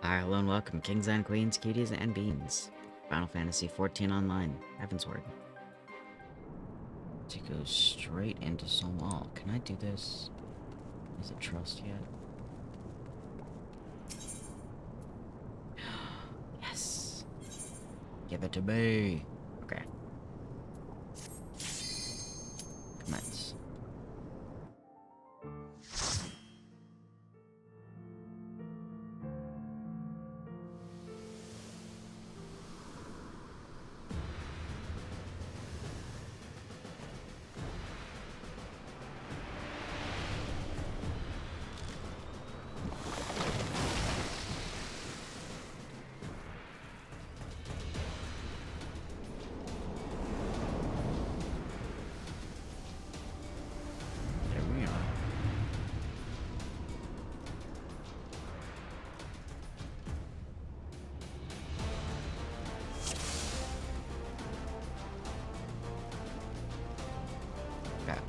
Hi, hello and welcome, kings and queens, cuties and beans. Final Fantasy XIV Online, Heavensward. To go straight into Sohm. Can I do this? Is it trust yet? Yes! Give it to me! Okay. Commence. There we are. Okay.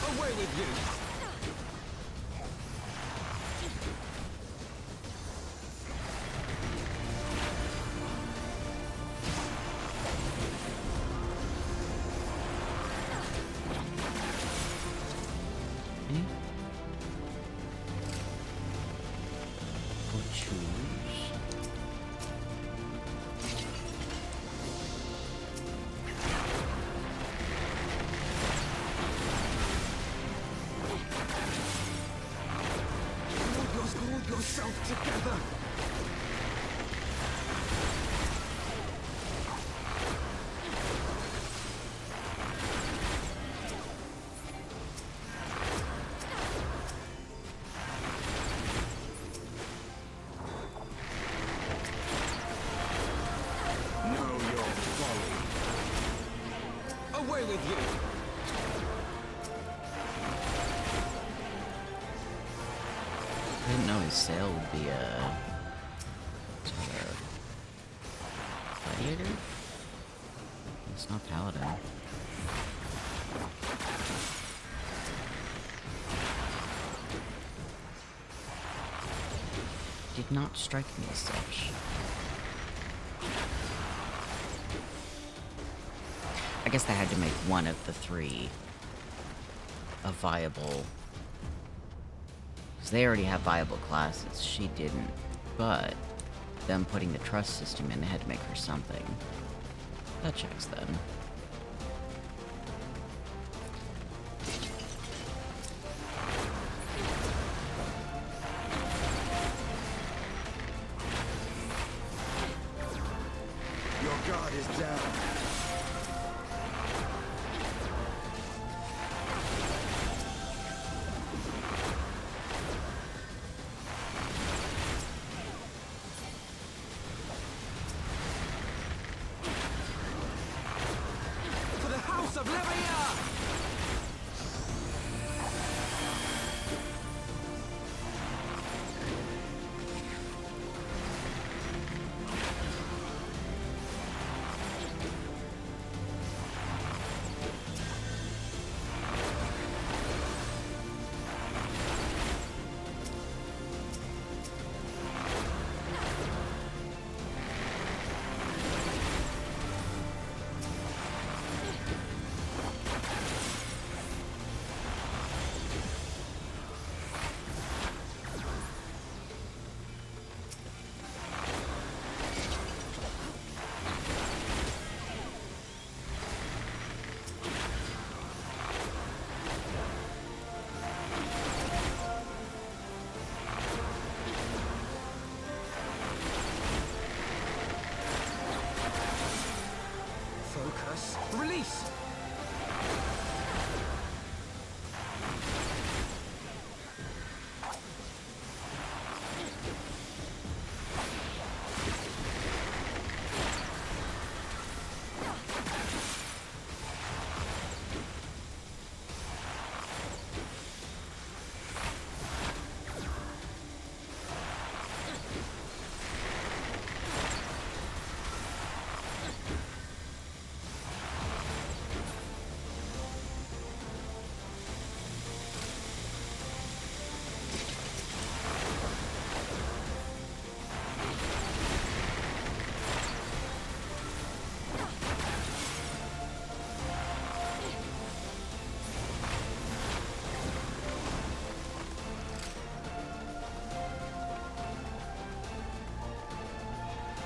Away with you! Okay. We'll choose. Hold yourself together! Know your folly. Away with you! I didn't know his sail would be a gladiator? It's not paladin. Did not strike me as such. I guess they had to make one of the three a viable. Because they already have viable classes. She didn't. But them putting the trust system in, they had to make her something. That checks then. Your guard is down. For the House of Livia! Focus. Release!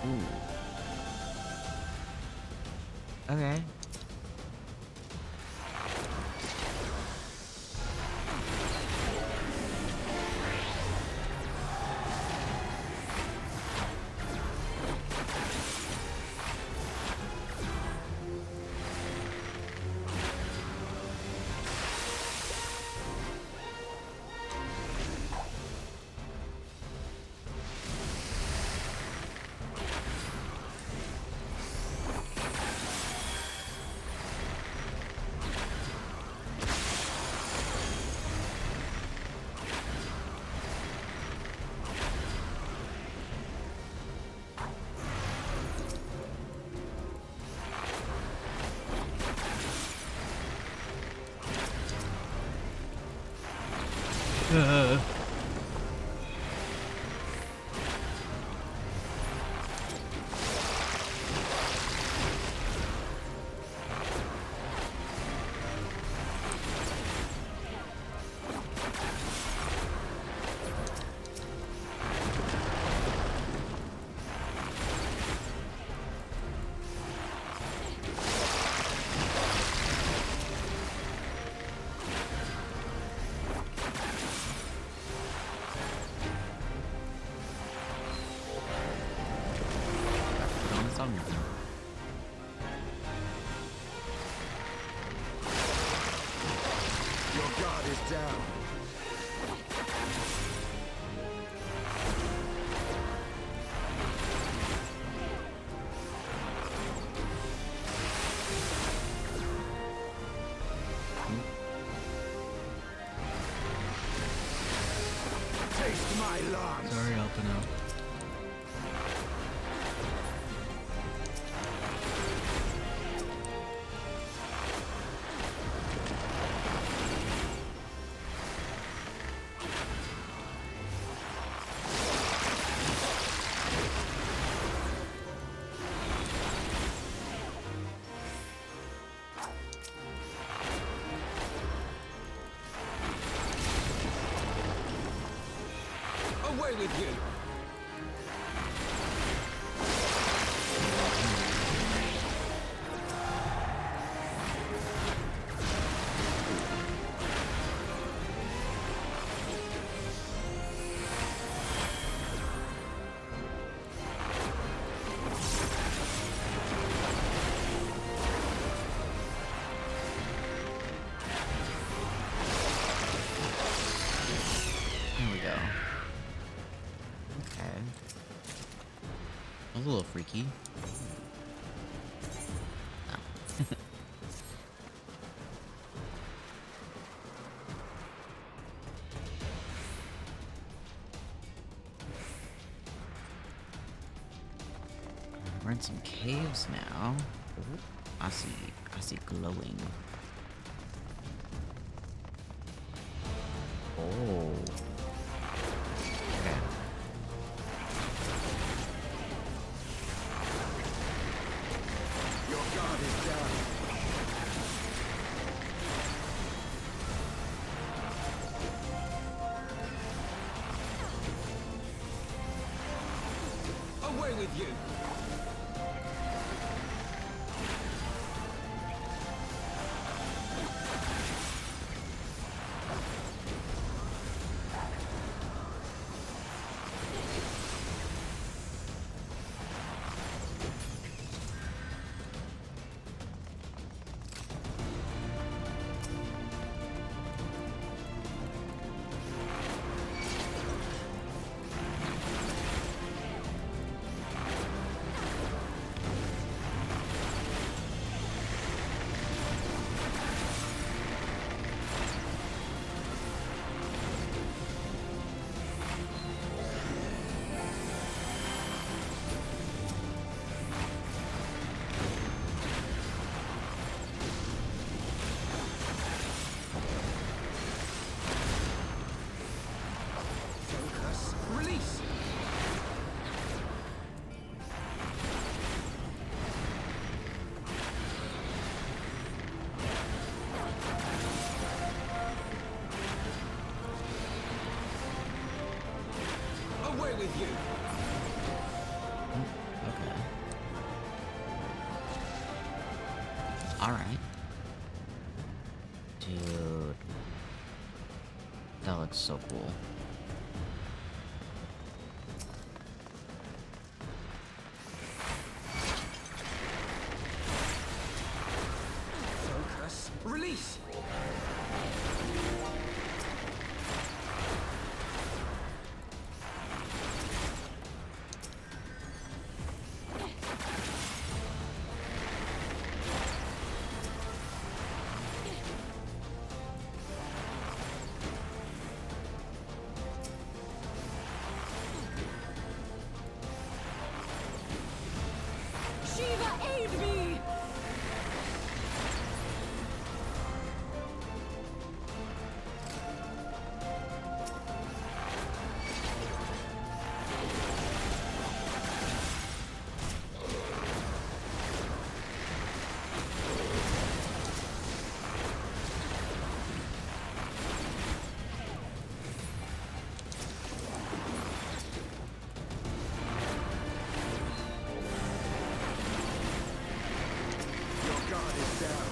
Ooh. Okay. Your guard is down. Taste my lungs. Sorry, Alpino. Away with you. There we go. Okay. A little freaky. Oh. We're in some caves now. Ooh, I see glowing. Oh. Okay. Your guard is down. Away with you. Focus. Release. Away with you. Okay. Dude. That looks so cool. Focus. Release. Shiva, aid me! Your guard is down.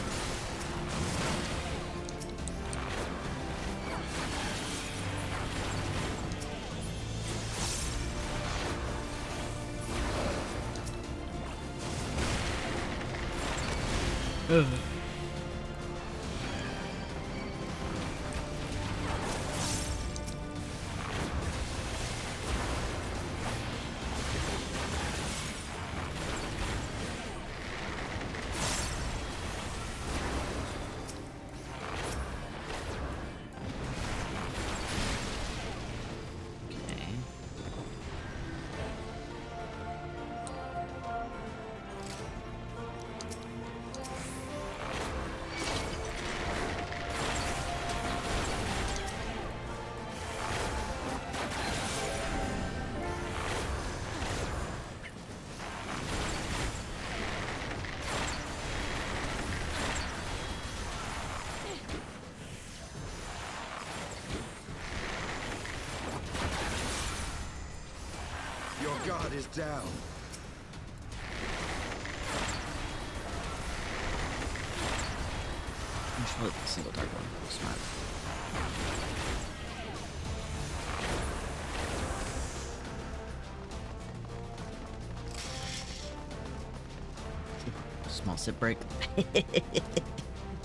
Okay. Your guard is down. I'm just put the single target one. Smart. Small sip break.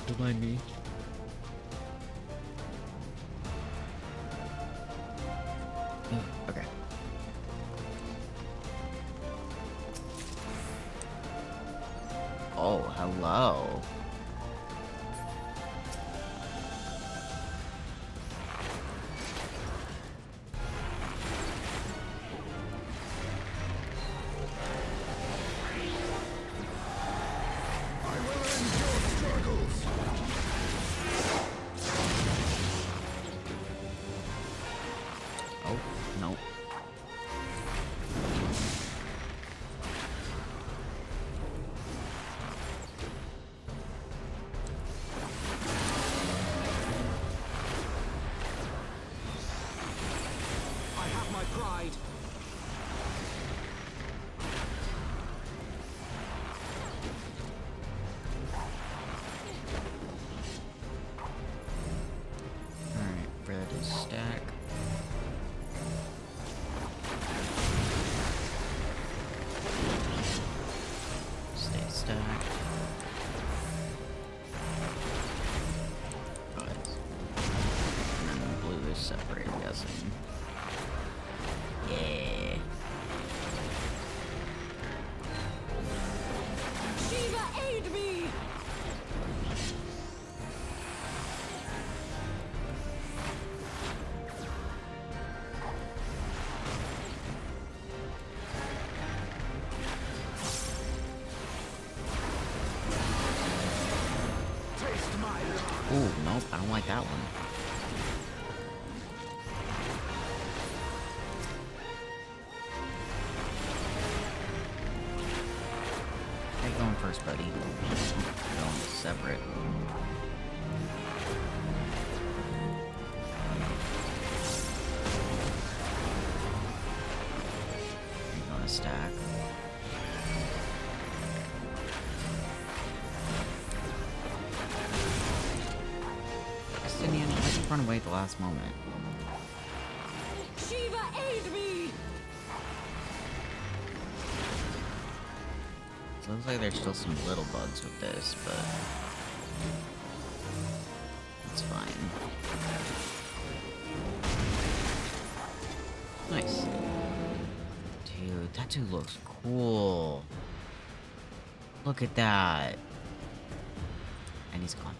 Don't mind me. Okay. Oh, hello. I will end your struggles. Oh, no. I have my pride. Alright, bread is stack. Stay stacked. Oh, it's... And then the blue is separate, I'm guessing. Yeah. Shiva, aid me! Taste my love. Ooh, nope, I don't like that one. How you going first, buddy? You're going separate. You're going to stack. run away at the last moment. Shiva, aid me! So it looks like there's still some little bugs with this, but it's fine. Nice. Dude, that dude looks cool. Look at that. And he's gone.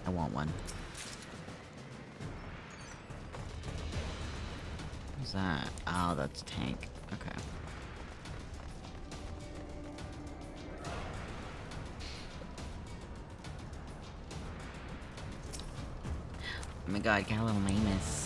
I want one. What's that? Oh, that's a tank. Okay. Oh my god, got a little famous.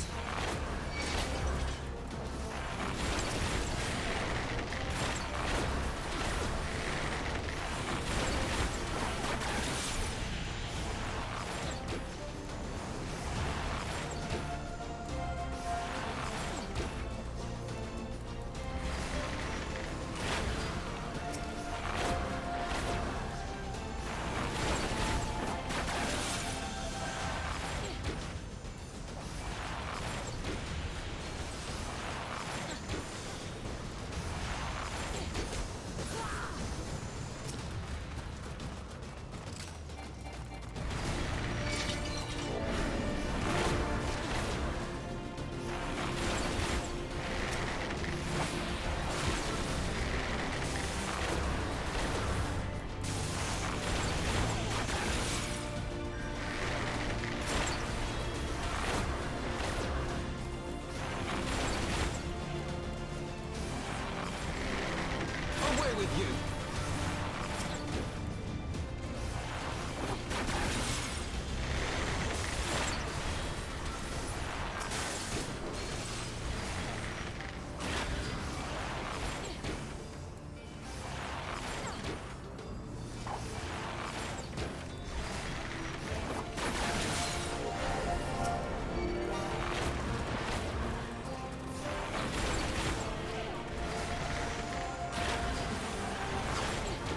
Away with you!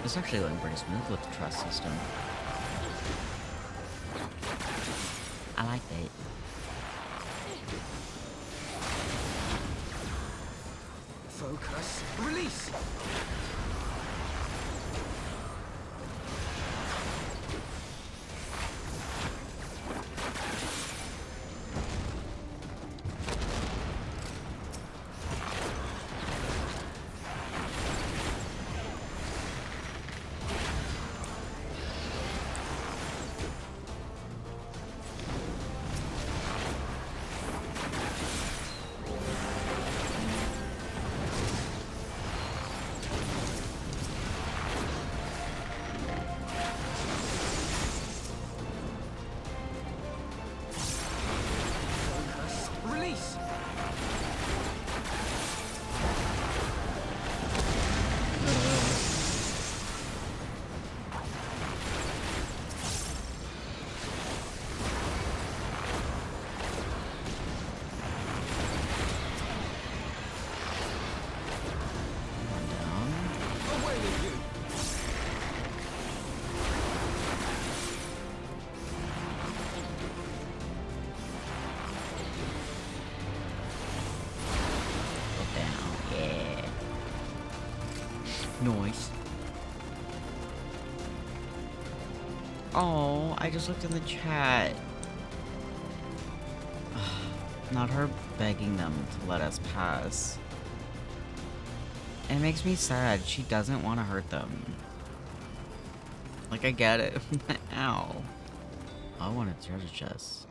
It's actually going pretty smooth with the trust system. I like that. Focus. Release! Release! One down. Away with you! Go down. Yeah. Nice. Oh, I just looked in the chat. Not her begging them to let us pass. It makes me sad. She doesn't want to hurt them. Like, I get it. Ow. I wanted treasure chests.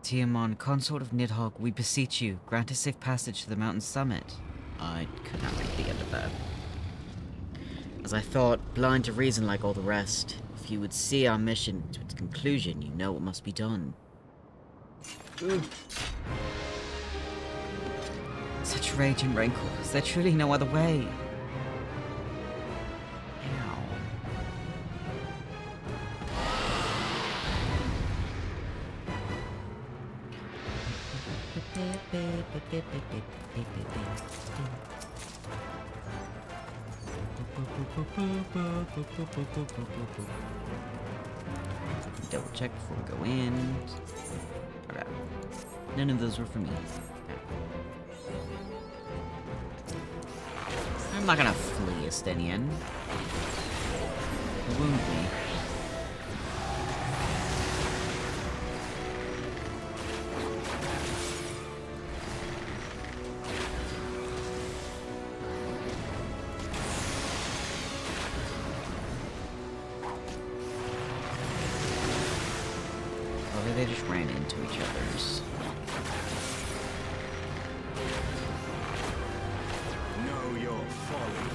Tiamat, consort of Nidhogg, we beseech you, grant us safe passage to the mountain summit. I could not read the end of that. As I thought, blind to reason like all the rest. If you would see our mission to its conclusion, you know what must be done. Such rage and rancor, is there truly no other way? Ow. Double check before we go in. Okay. None of those were for me. I'm not gonna flee Estinian. It wound me. Probably they just ran into each other's. Know your folly.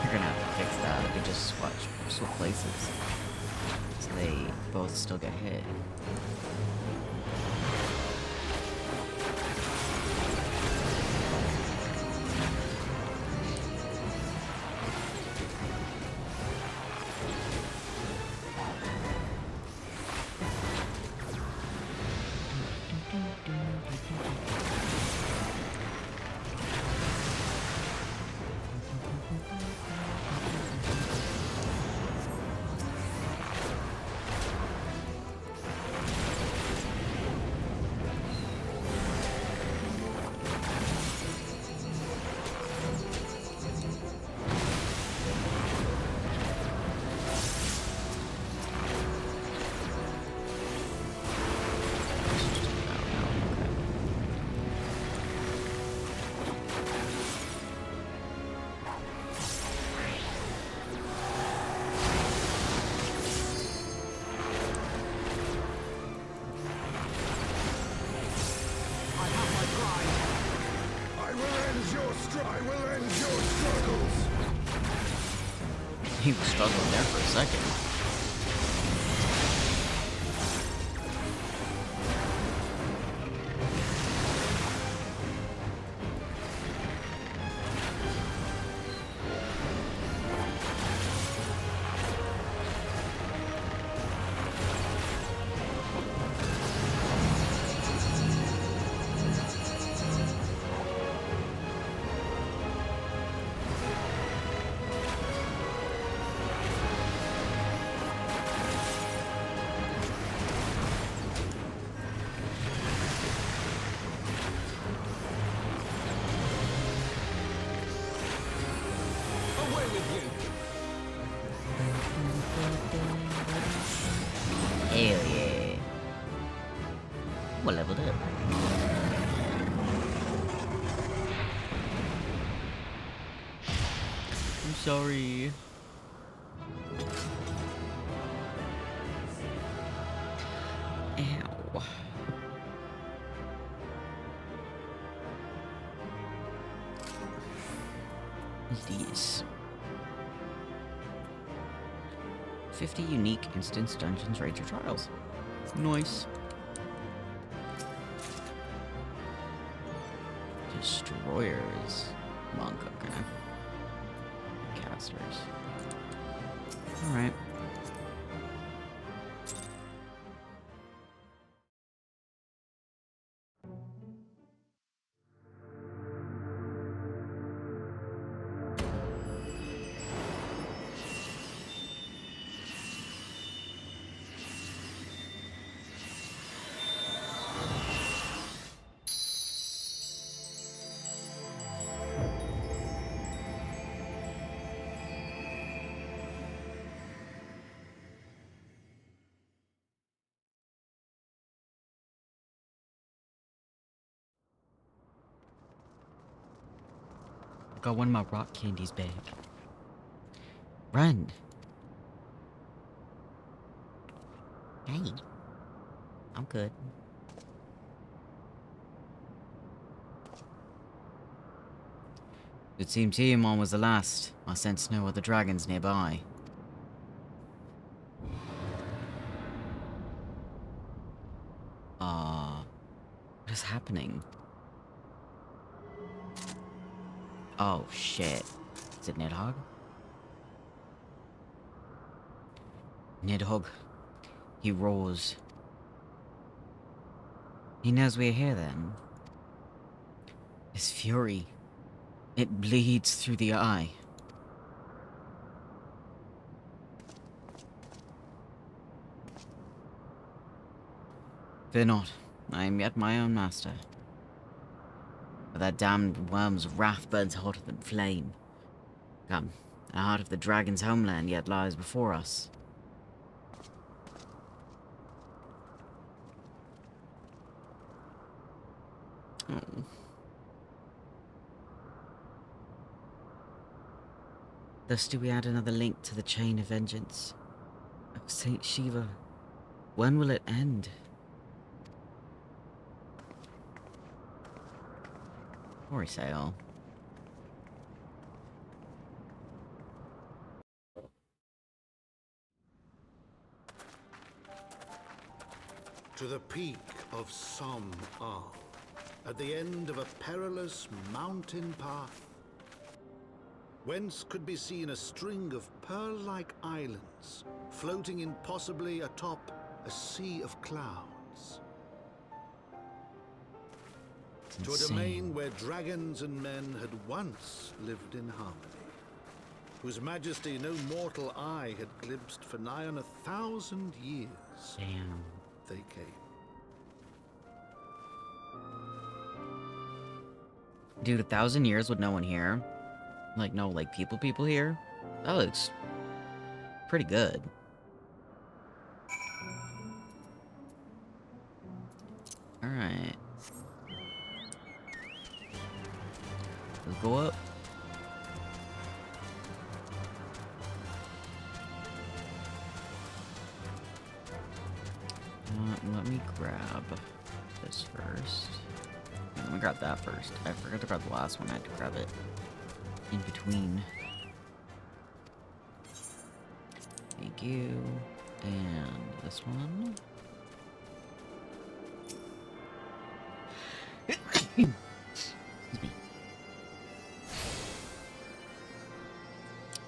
They're gonna have to fix that. They just swap places. So they both still get hit. I will end your struggles. He was struggling there for a second. Away with you. Hell yeah. Well, leveled up. I'm sorry. Ow. These 50 unique instance dungeons, raids, or trials. Nice. Destroyers. Monk, okay. Casters. Alright. Got one of my rock candies back. Run! Hey, I'm good. It seemed Tiamat was the last. I sensed no other dragons nearby. What is happening? Oh, shit. Is it Nidhogg? Nidhogg. He roars. He knows we're here then. His fury. It bleeds through the eye. Fear not. I am yet my own master. But that damned worm's wrath burns hotter than flame. Come, the heart of the dragon's homeland yet lies before us. Oh. Thus do we add another link to the chain of vengeance. Oh, Saint Shiva, when will it end? Or Sail. To the peak of Sohm, at the end of a perilous mountain path, whence could be seen a string of pearl-like islands floating impossibly atop a sea of clouds. To a domain where dragons and men had once lived in harmony, whose majesty no mortal eye had glimpsed for nigh on 1,000 years. Damn. They came. Dude, 1,000 years with no one here? Like, no, like, people here? That looks pretty good. Alright. Let's go up. Let me grab this first. Let me grab that first. I forgot to grab the last one. I had to grab it in between. Thank you. And this one. Excuse me.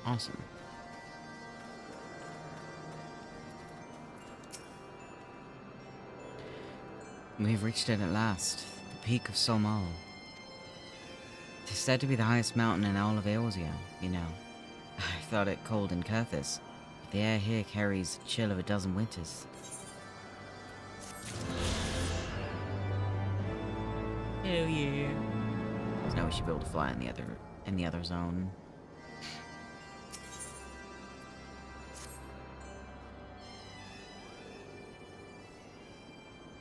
Awesome. We've reached it at last. The peak of Sohm. It is said to be the highest mountain in all of Eorzea, you know. I thought it cold in Kurthis, but the air here carries the chill of a dozen winters. Hell yeah. So now we should be able to fly in the other zone.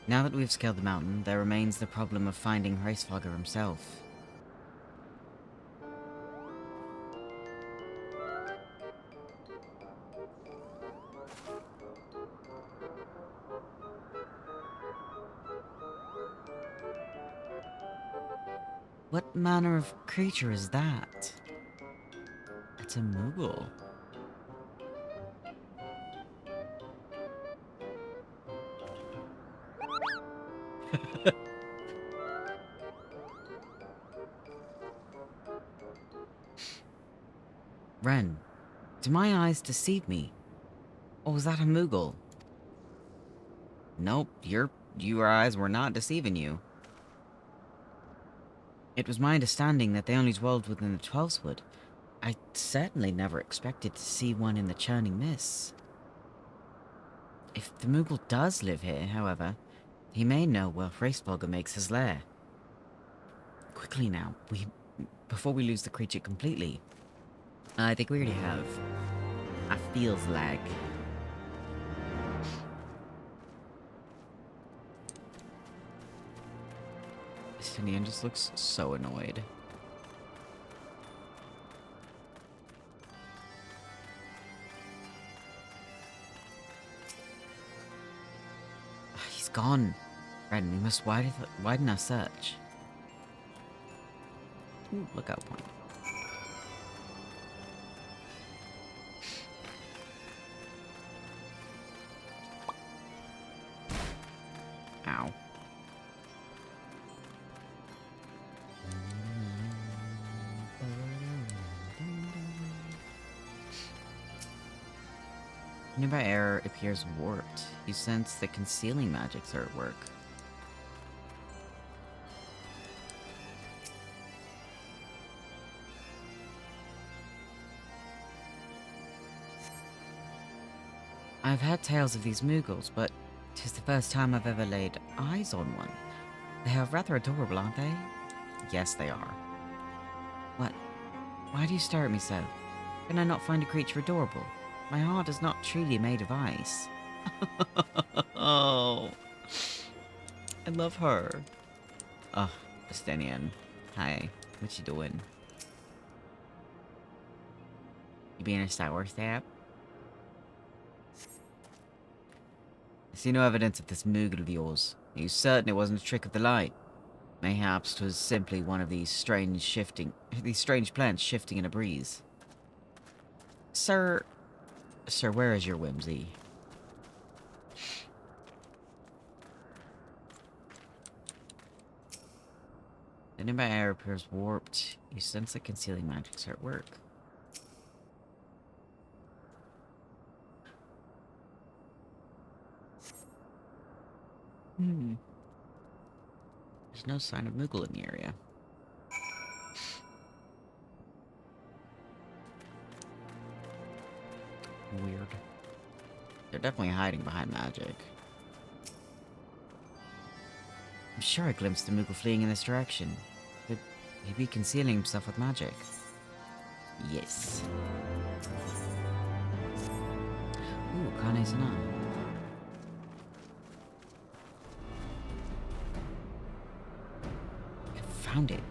Now that we've scaled the mountain, there remains the problem of finding Hraesvelgr himself. What manner of creature is that? It's a Moogle. Ren, do my eyes deceive me? Or was that a Moogle? Nope, your eyes were not deceiving you. It was my understanding that they only dwelled within the Twelveswood. I certainly never expected to see one in the churning mists. If the Moogle does live here, however, he may know where Hraesvelgr makes his lair. Quickly now, before we lose the creature completely. I think we already have. I feels like. Justinian just looks so annoyed. gone. Ren, we must widen our search. Ooh, lookout point. Ow. Nearby air appears warped. You sense that concealing magics are at work. I've had tales of these Mughals, but 'tis the first time I've ever laid eyes on one. They are rather adorable, aren't they? Yes, they are. What? Why do you stare at me so? Can I not find a creature adorable? My heart is not truly made of ice. Oh, I love her. Oh, Estenian. Hi, what you doing? You being a sour sap? I see no evidence of this Mughal of yours. Are you certain it wasn't a trick of the light? Mayhaps 'twas simply one of these strange plants shifting in a breeze. Sir, where is your whimsy? The nearby air appears warped. You sense that concealing magics are at work. There's no sign of Mughal in the area. Weird. They're definitely hiding behind magic. I'm sure I glimpsed the Mughal fleeing in this direction. Could he be concealing himself with magic? Yes. Ooh, Kane Sana. Found it.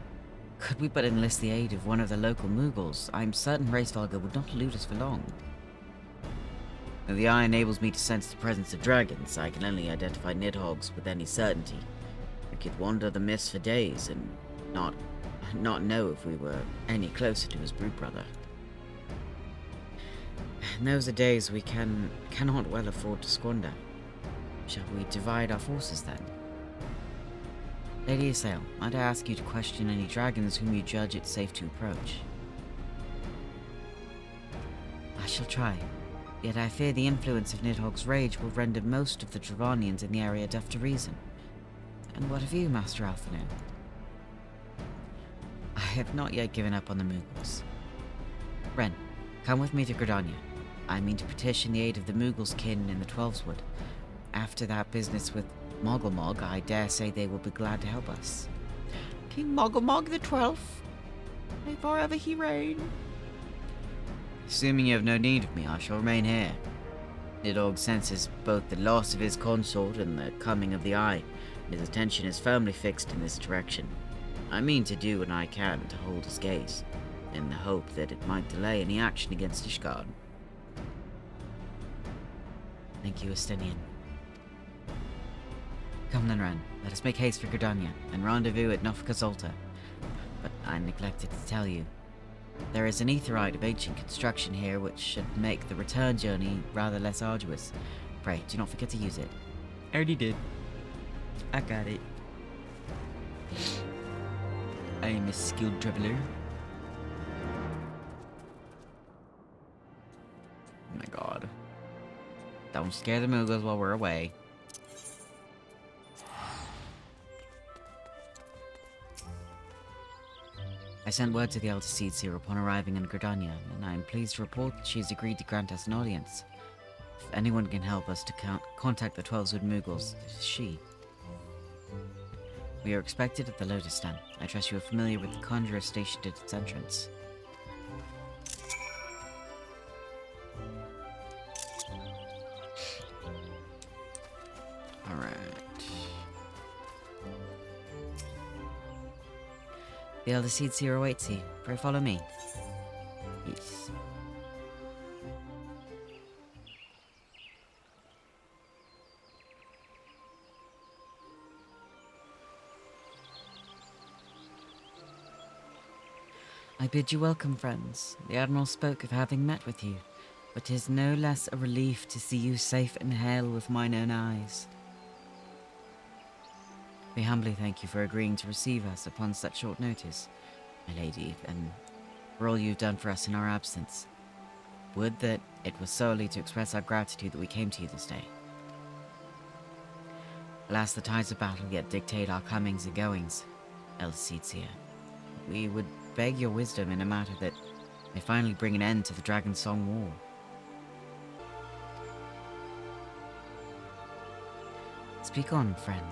Could we but enlist the aid of one of the local Mughals, I'm certain Hraesvelgr would not elude us for long. Though the eye enables me to sense the presence of dragons, I can only identify Nidhogg's with any certainty. We could wander the mist for days and not know if we were any closer to his brood brother. And those are days we cannot well afford to squander. Shall we divide our forces then? Lady Eorzea, might I ask you to question any dragons whom you judge it safe to approach? I shall try, yet I fear the influence of Nidhogg's rage will render most of the Dravanians in the area deaf to reason. And what of you, Master Alphinaud? I have not yet given up on the Mughals. Ren, come with me to Gridania. I mean to petition the aid of the Mughals' kin in the Twelveswood. After that business with Mogglmog, I dare say they will be glad to help us. King Mogglmog the 12th? May forever he reign. Assuming you have no need of me, I shall remain here. Nidhogg senses both the loss of his consort and the coming of the Eye, and his attention is firmly fixed in this direction. I mean to do what I can to hold his gaze, in the hope that it might delay any action against Ishgard. Thank you, Estenian. Come then, Ren. Let us make haste for Gridania, and rendezvous at Nofka's altar. But I neglected to tell you. There is an aetheryte of ancient construction here which should make the return journey rather less arduous. Pray, do not forget to use it. I already did. I got it. I am a skilled traveler. Oh my god. Don't scare the Mughals while we're away. I sent word to the Elder Seedseer upon arriving in Gridania, and I am pleased to report that she has agreed to grant us an audience. If anyone can help us to contact the Twelveswood Mughals, it is she. We are expected at the Lotus Stand. I trust you are familiar with the conjurer stationed at its entrance. Alright. The Elder Seedseer awaits you. Pray follow me. Yes. I bid you welcome, friends. The Admiral spoke of having met with you, but 'tis no less a relief to see you safe and hale with mine own eyes. We humbly thank you for agreeing to receive us upon such short notice, my lady, and for all you've done for us in our absence. Would that it was solely to express our gratitude that we came to you this day. Alas, the tides of battle yet dictate our comings and goings, Eorzea. We would beg your wisdom in a matter that may finally bring an end to the Dragon Song War. Speak on, friend.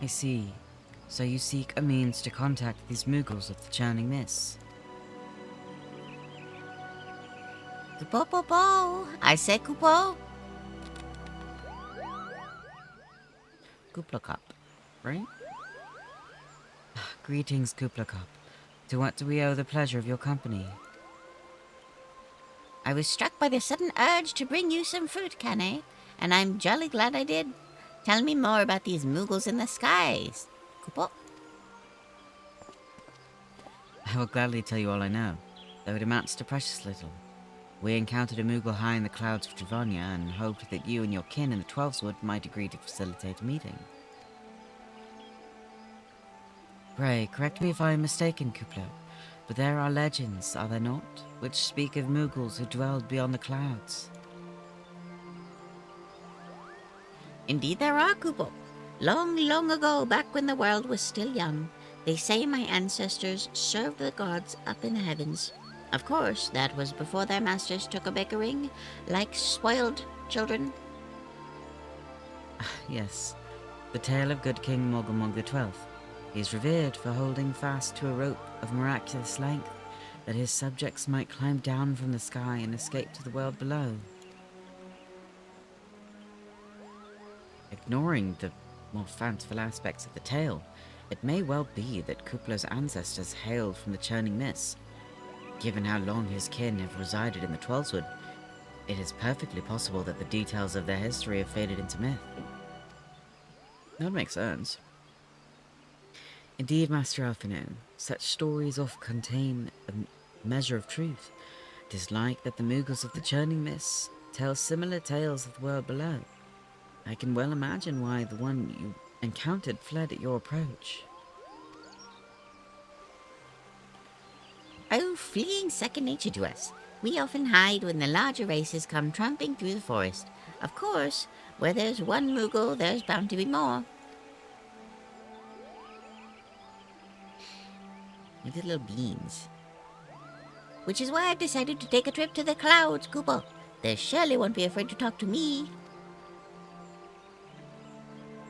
I see. So you seek a means to contact these Mughals of the Churning Mist. Kupo. I say Kupo. Kupla Cup, right? Greetings, Kupla Cup. To what do we owe the pleasure of your company? I was struck by the sudden urge to bring you some fruit, Kane, and I'm jolly glad I did. Tell me more about these Mughals in the skies. Kupo. I will gladly tell you all I know, though it amounts to precious little. We encountered a Mughal high in the clouds of Dravonia and hoped that you and your kin in the Twelveswood might agree to facilitate a meeting. Pray, correct me if I am mistaken, Kuplo, but there are legends, are there not, which speak of Mughals who dwelled beyond the clouds. Indeed there are, Kupo. Long, long ago, back when the world was still young, they say my ancestors served the gods up in the heavens. Of course, that was before their masters took a bickering, like spoiled children. Yes, the tale of good King Mogomog XII. He is revered for holding fast to a rope of miraculous length, that his subjects might climb down from the sky and escape to the world below. Ignoring the more fanciful aspects of the tale, it may well be that Kupla's ancestors hailed from the Churning Mist. Given how long his kin have resided in the Twelveswood, it is perfectly possible that the details of their history have faded into myth. That makes sense. Indeed, Master Alphino, such stories often contain a measure of truth. It is like that the Mughals of the Churning Mist tell similar tales of the world below. I can well imagine why the one you encountered fled at your approach. Oh, fleeing second nature to us. We often hide when the larger races come tramping through the forest. Of course, where there's one Mughal, there's bound to be more. Look at little beans. Which is why I've decided to take a trip to the clouds, Kupo. They surely won't be afraid to talk to me.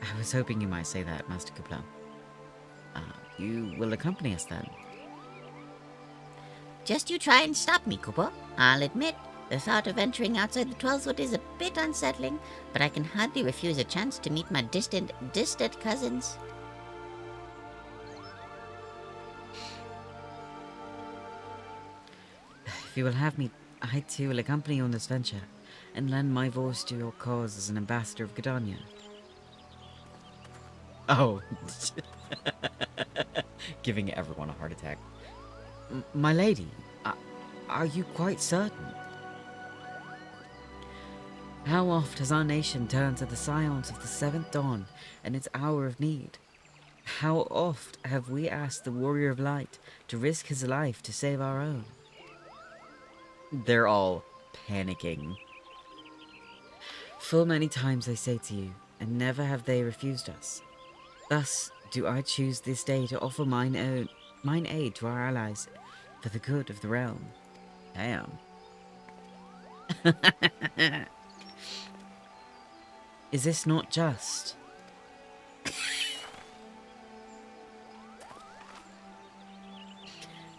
I was hoping you might say that, Master Kupla. You will accompany us then? Just you try and stop me, Kupo. I'll admit, the thought of venturing outside the Twelveswood is a bit unsettling, but I can hardly refuse a chance to meet my distant cousins. If you will have me, I too will accompany you on this venture, and lend my voice to your cause as an ambassador of Gridania. Oh. Giving everyone a heart attack. My lady, are you quite certain? How oft has our nation turned to the scions of the seventh dawn in its hour of need? How oft have we asked the warrior of light to risk his life to save our own? They're all panicking. Full many times I say to you, and never have they refused us. Thus do I choose this day to offer mine aid to our allies for the good of the realm. Damn. Is this not just?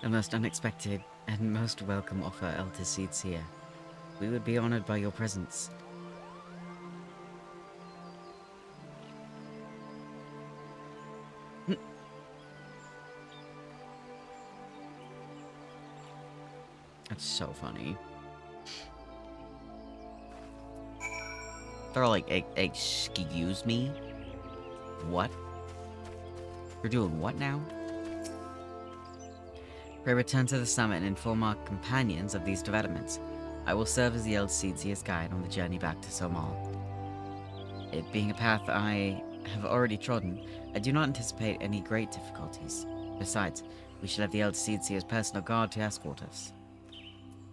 A most unexpected and most welcome offer, Eorzea. We would be honored by your presence. That's so funny. They're like, excuse me? What? You're doing what now? Pray return to the summit and inform our companions of these developments. I will serve as the Eorzea guide on the journey back to Sohm. It being a path I have already trodden, I do not anticipate any great difficulties. Besides, we shall have the Eorzea's personal guard to escort us.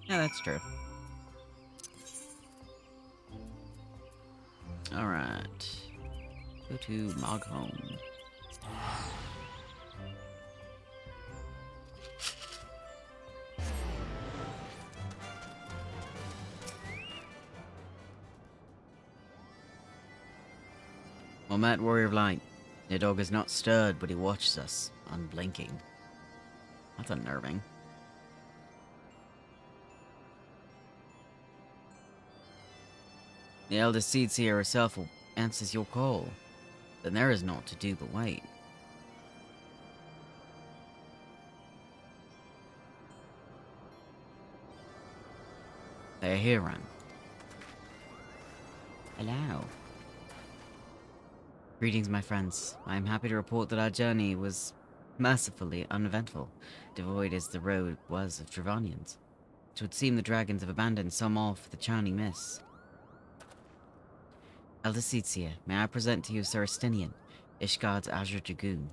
Yeah, that's true. Alright. Go to Mogholm. Well met, Warrior of Light. Your dog is not stirred, but he watches us, unblinking. That's unnerving. The eldest Seedseer herself will answer your call. Then there is naught to do but wait. They are here, Ren. Hello. Greetings, my friends. I am happy to report that our journey was mercifully uneventful, devoid as the road was of Dravanians. It would seem the dragons have abandoned Sohm for the Charming Mists. Elder Seedseer, may I present to you Saristinian, Ishgard's Azure Dragoon.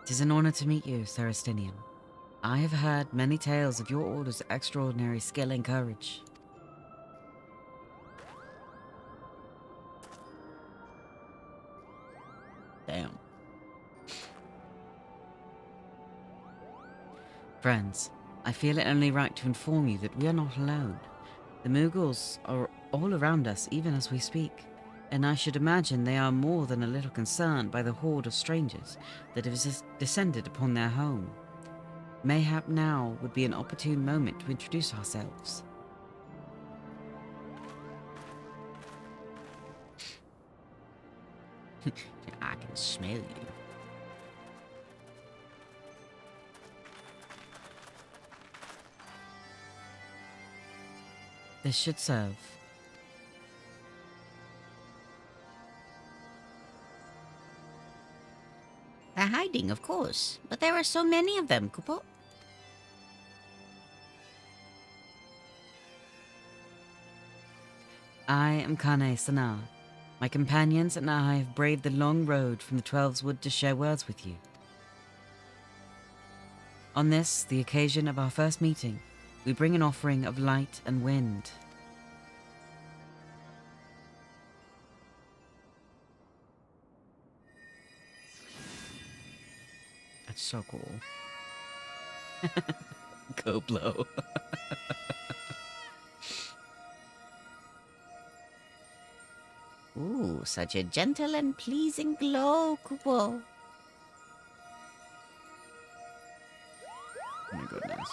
It is an honor to meet you, Saristinian. I have heard many tales of your order's extraordinary skill and courage. Damn. Friends, I feel it only right to inform you that we are not alone. The Mughals are all around us even as we speak, and I should imagine they are more than a little concerned by the horde of strangers that have descended upon their home. Mayhap now would be an opportune moment to introduce ourselves. I can smell you. This should serve. They're hiding, of course, but there are so many of them, Kupo. I am Kane Sana. My companions and I have braved the long road from the Twelveswood to share words with you. On this, the occasion of our first meeting, we bring an offering of light and wind. That's so cool. Go blow. Ooh, such a gentle and pleasing glow, Kupo. Oh my goodness.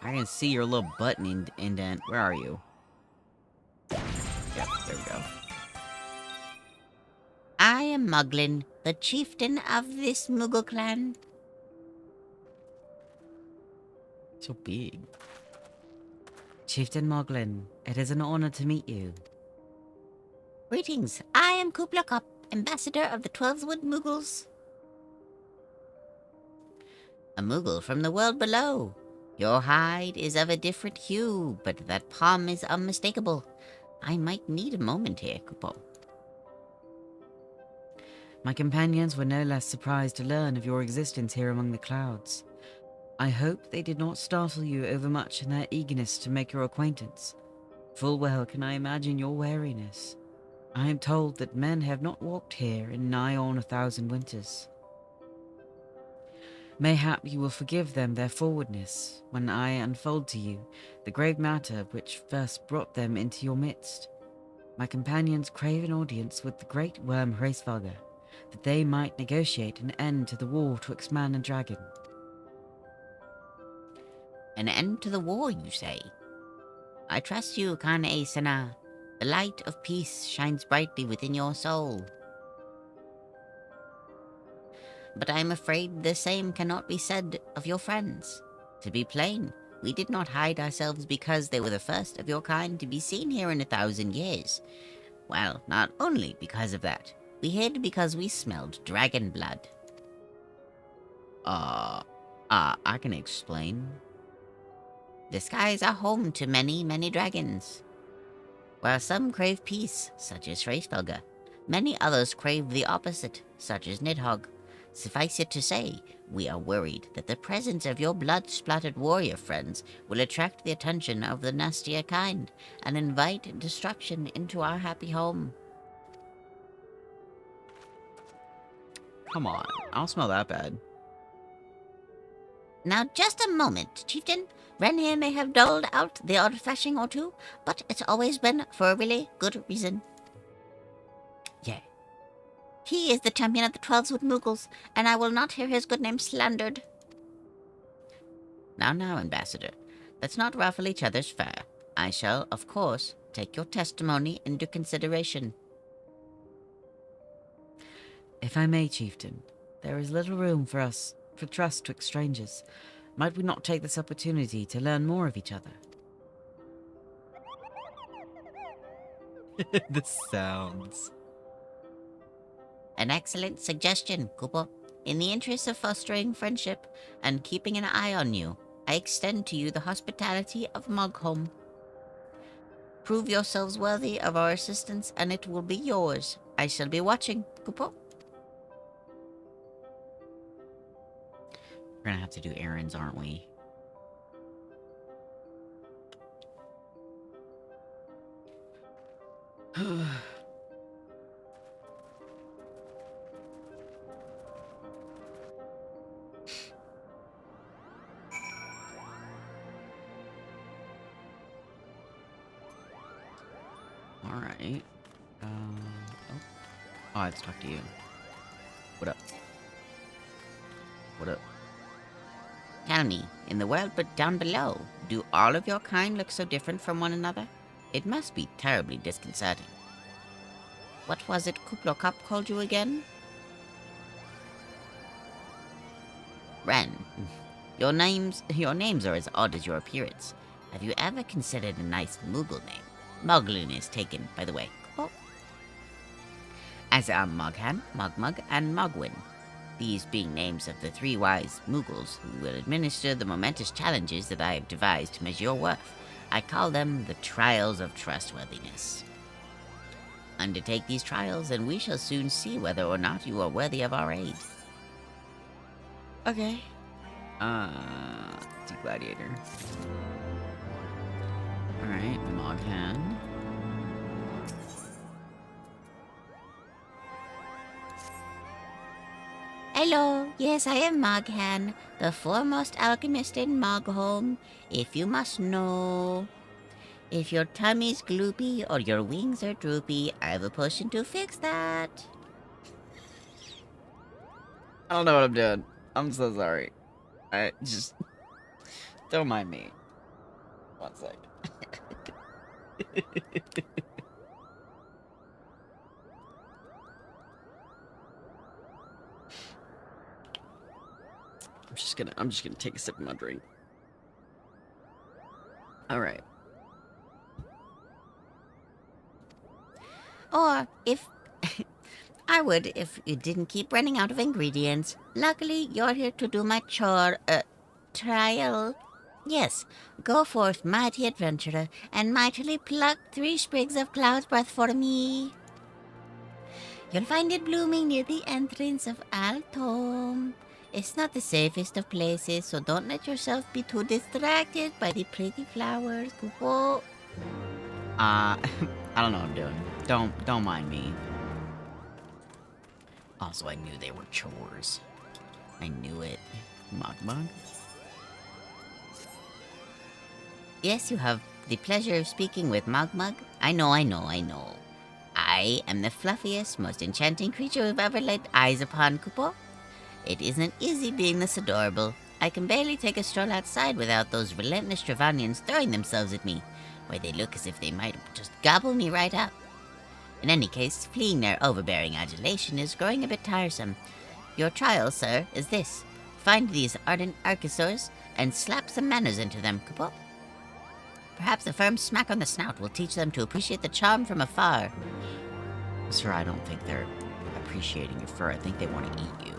I can see your little button indent. Where are you? Yep, there we go. I am Muglin, the chieftain of this Mughal clan. So big. Chieftain Moglin, it is an honor to meet you. Greetings, I am Kublakop, ambassador of the Twelveswood Mughals. A Mughal from the world below. Your hide is of a different hue, but that palm is unmistakable. I might need a moment here, Kupo. My companions were no less surprised to learn of your existence here among the clouds. I hope they did not startle you overmuch in their eagerness to make your acquaintance. Full well can I imagine your wariness. I am told that men have not walked here in nigh on 1,000 winters. Mayhap you will forgive them their forwardness when I unfold to you the grave matter which first brought them into your midst. My companions crave an audience with the great worm Hraesvelgr, that they might negotiate an end to the war twixt man and dragon. An end to the war, you say? I trust you, Kane Sana. The light of peace shines brightly within your soul. But I am afraid the same cannot be said of your friends. To be plain, We did not hide ourselves because they were the first of your kind to be seen here in 1,000 years. Well, not only because of that. We hid because we smelled dragon blood. I can explain. The skies are home to many, many dragons. While some crave peace, such as Hraesvelga, many others crave the opposite, such as Nidhogg. Suffice it to say, we are worried that the presence of your blood-splattered warrior friends will attract the attention of the nastier kind and invite destruction into our happy home. Come on, I don't smell that bad. Now, just a moment, Chieftain. Ren here may have doled out the odd flashing or two, but it's always been for a really good reason. Yeah. He is the champion of the 12s with Moogles, and I will not hear his good name slandered. Now, Ambassador. Let's not ruffle each other's fur. I shall, of course, take your testimony into consideration. If I may, Chieftain, there is little room for trust twixt strangers. Might we not take this opportunity to learn more of each other? The sounds. An excellent suggestion, Kupo. In the interest of fostering friendship and keeping an eye on you, I extend to you the hospitality of Mogholm. Prove yourselves worthy of our assistance, and it will be yours. I shall be watching, Kupo. We're gonna have to do errands, aren't we? Alright. Oh, let's talk to you. What up? What up? Tell me, in the world but down below, do all of your kind look so different from one another? It must be terribly disconcerting. What was it Kuplokap called you again? Ren, your names are as odd as your appearance. Have you ever considered a nice Moogle name? Moglin is taken, by the way. Oh. As are Moghan, Mogmug, and Mogwin. These being names of the 3 wise Moogles who will administer the momentous challenges that I have devised to measure your worth. I call them the Trials of Trustworthiness. Undertake these trials, and we shall soon see whether or not you are worthy of our aid. Okay. It's a gladiator. Alright, Moghan. Hello, yes, I am Moghan, the foremost alchemist in Mogholm, if you must know. If your tummy's gloopy or your wings are droopy, I have a potion to fix that. I don't know what I'm doing. I'm so sorry. I just... Don't mind me. One sec. I'm just gonna take a sip of my drink. Alright. Or, if... I would if you didn't keep running out of ingredients. Luckily, you're here to do my trial. Yes, go forth, mighty adventurer, and mightily pluck 3 sprigs of cloud's breath for me. You'll find it blooming near the entrance of Altom. It's not the safest of places, so don't let yourself be too distracted by the pretty flowers, Kupo. I don't know what I'm doing. Don't mind me. Also, I knew they were chores. I knew it. Mug. Yes, you have the pleasure of speaking with Mogmug. I know. I am the fluffiest, most enchanting creature we've ever laid eyes upon, Kupo. It isn't easy being this adorable. I can barely take a stroll outside without those relentless Travanians throwing themselves at me, where they look as if they might just gobble me right up. In any case, fleeing their overbearing adulation is growing a bit tiresome. Your trial, sir, is this. Find these ardent archosaurs, and slap some manners into them, Kupo. Perhaps a firm smack on the snout will teach them to appreciate the charm from afar. Sir, I don't think they're appreciating your fur. I think they want to eat you.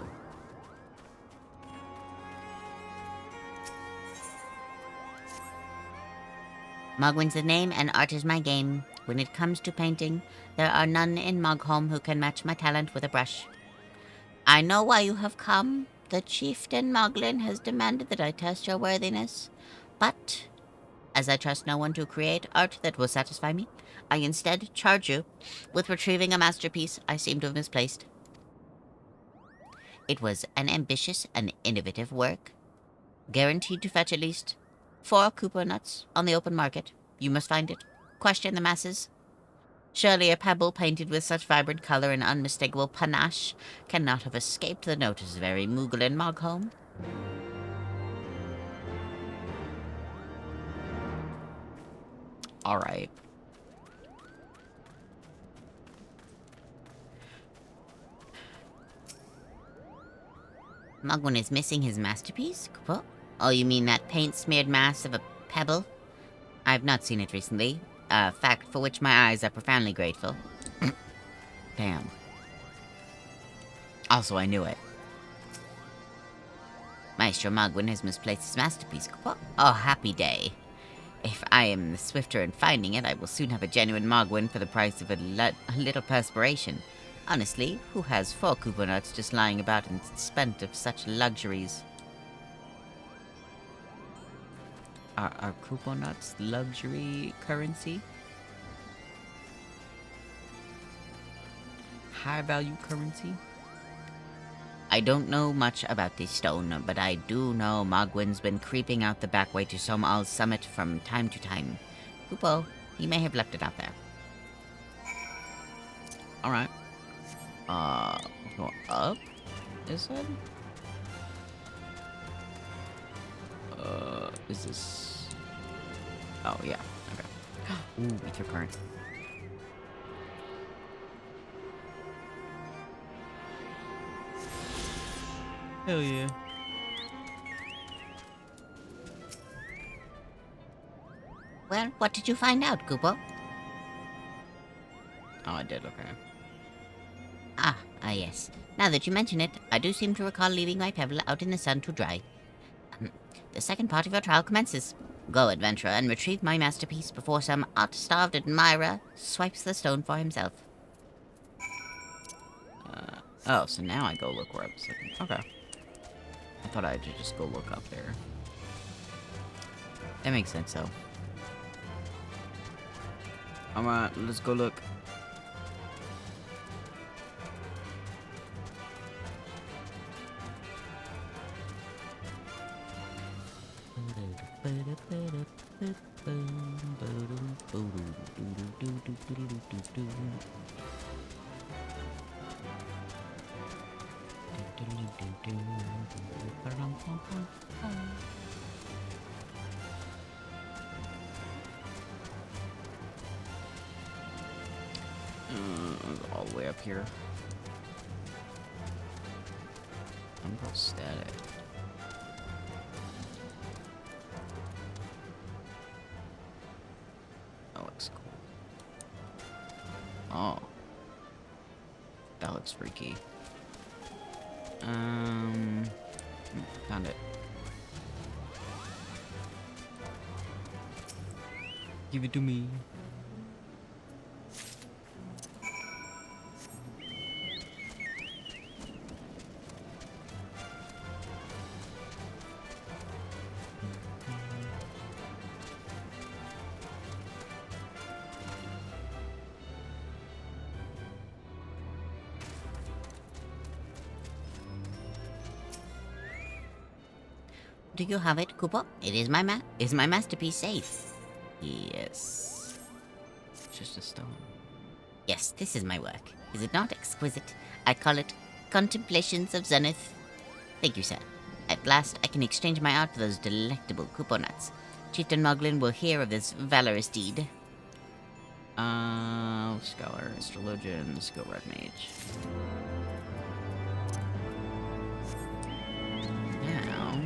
Mogwin's the name, and art is my game. When it comes to painting, there are none in Mogholm who can match my talent with a brush. I know why you have come. The chieftain Moglin has demanded that I test your worthiness. But, as I trust no one to create art that will satisfy me, I instead charge you with retrieving a masterpiece I seem to have misplaced. It was an ambitious and innovative work, guaranteed to fetch at least 4 Koopa nuts on the open market. You must find it. Question the masses. Surely a pebble painted with such vibrant color and unmistakable panache cannot have escaped the notice of every Moogle in Mogholm. All right. Mogwin is missing his masterpiece, Kupo? Oh, you mean that paint-smeared mass of a pebble? I've not seen it recently, a fact for which my eyes are profoundly grateful. Damn. Also, I knew it. Maestro Mogwin has misplaced his masterpiece, Kupo. Oh, happy day. If I am the swifter in finding it, I will soon have a genuine Mogwin for the price of a little perspiration. Honestly, who has 4 Koopa nuts just lying about and spent of such luxuries? Are Koopa nuts luxury currency? High value currency? I don't know much about this stone, but I do know Mogwin's been creeping out the back way to Som'al's summit from time to time. Kupo, he may have left it out there. Alright. Go up? Is it? Is this... Oh, yeah. Okay. Ooh, ether current. Hell yeah. Well, what did you find out, Kupo? Oh, I did, okay. Ah, yes. Now that you mention it, I do seem to recall leaving my pebble out in the sun to dry. The second part of your trial commences. Go, adventurer, and retrieve my masterpiece before some art-starved admirer swipes the stone for himself. Oh, so now I go look where I was looking. Okay. I thought I had to just go look up there. That makes sense, though. Alright, let's go look. All the way up here. I'm real static. That looks cool. Oh. That looks freaky. Found it. Give it to me. Do you have it, Kupo? It is my masterpiece safe? Yes. It's just a stone. Yes, this is my work. Is it not exquisite? I call it Contemplations of Zenith. Thank you, sir. At last, I can exchange my art for those delectable Kupo nuts. Chieftain Moglin will hear of this valorous deed. Scholar, Astrologian, Skill Red Mage. Now...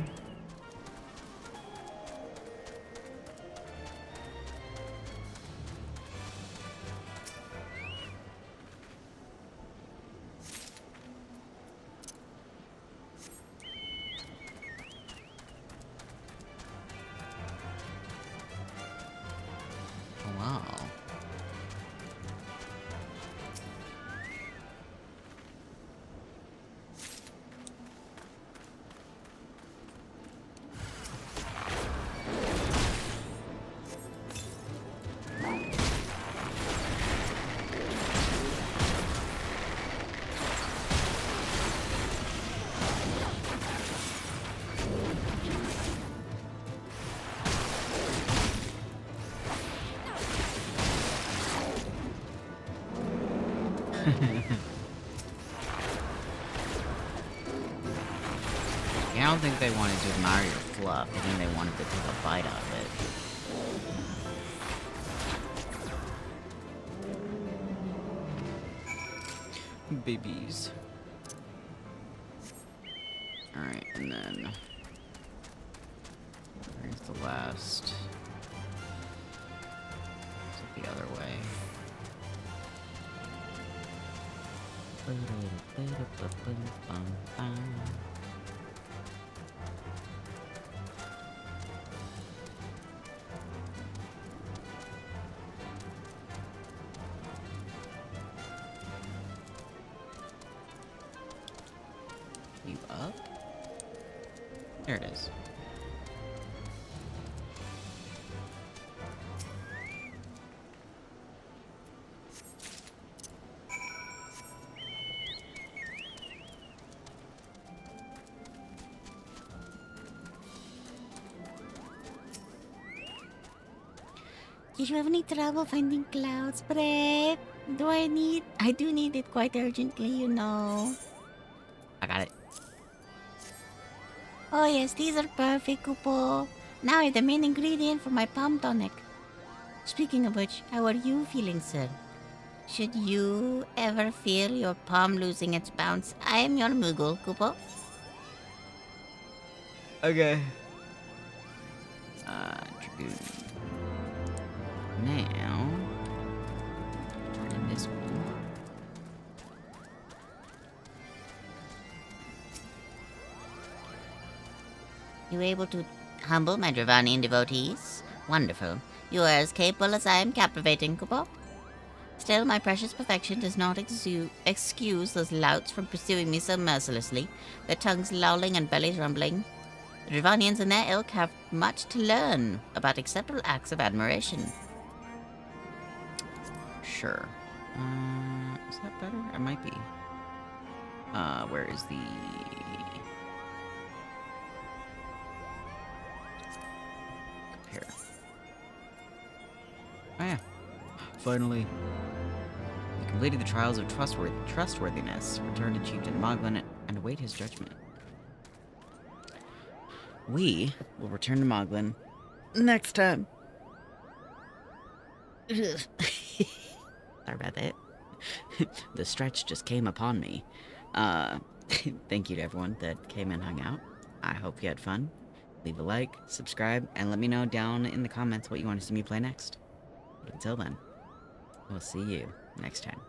I don't think they wanted to admire your fluff. I think they wanted to take a bite out of it. Babies. Alright, and then... Where's the last? Is it the other way? You up? There it is. Did you have any trouble finding clouds, Brett? I do need it quite urgently, you know. I got it. Oh yes, these are perfect, Kupo. Now I have the main ingredient for my palm tonic. Speaking of which, how are you feeling, sir? Should you ever feel your palm losing its bounce, I am your Moogle, Kupo. Okay. Dragoon. Now, turn in this one. You able to humble my Dravanian devotees? Wonderful. You are as capable as I am captivating, Kupo. Still, my precious perfection does not excuse those louts from pursuing me so mercilessly, their tongues lolling and bellies rumbling. The Dravanians and their ilk have much to learn about acceptable acts of admiration. Sure. Is that better? It might be. Where is the... Compare. Oh yeah. Finally. We completed the trials of trustworthiness. Return to Chieftain Moglin and await his judgment. We will return to Moglin next time. Sorry about that. The stretch just came upon me. Thank you to everyone that came and hung out. I hope you had fun. Leave a like, subscribe, and let me know down in the comments what you want to see me play next. But until then, we'll see you next time.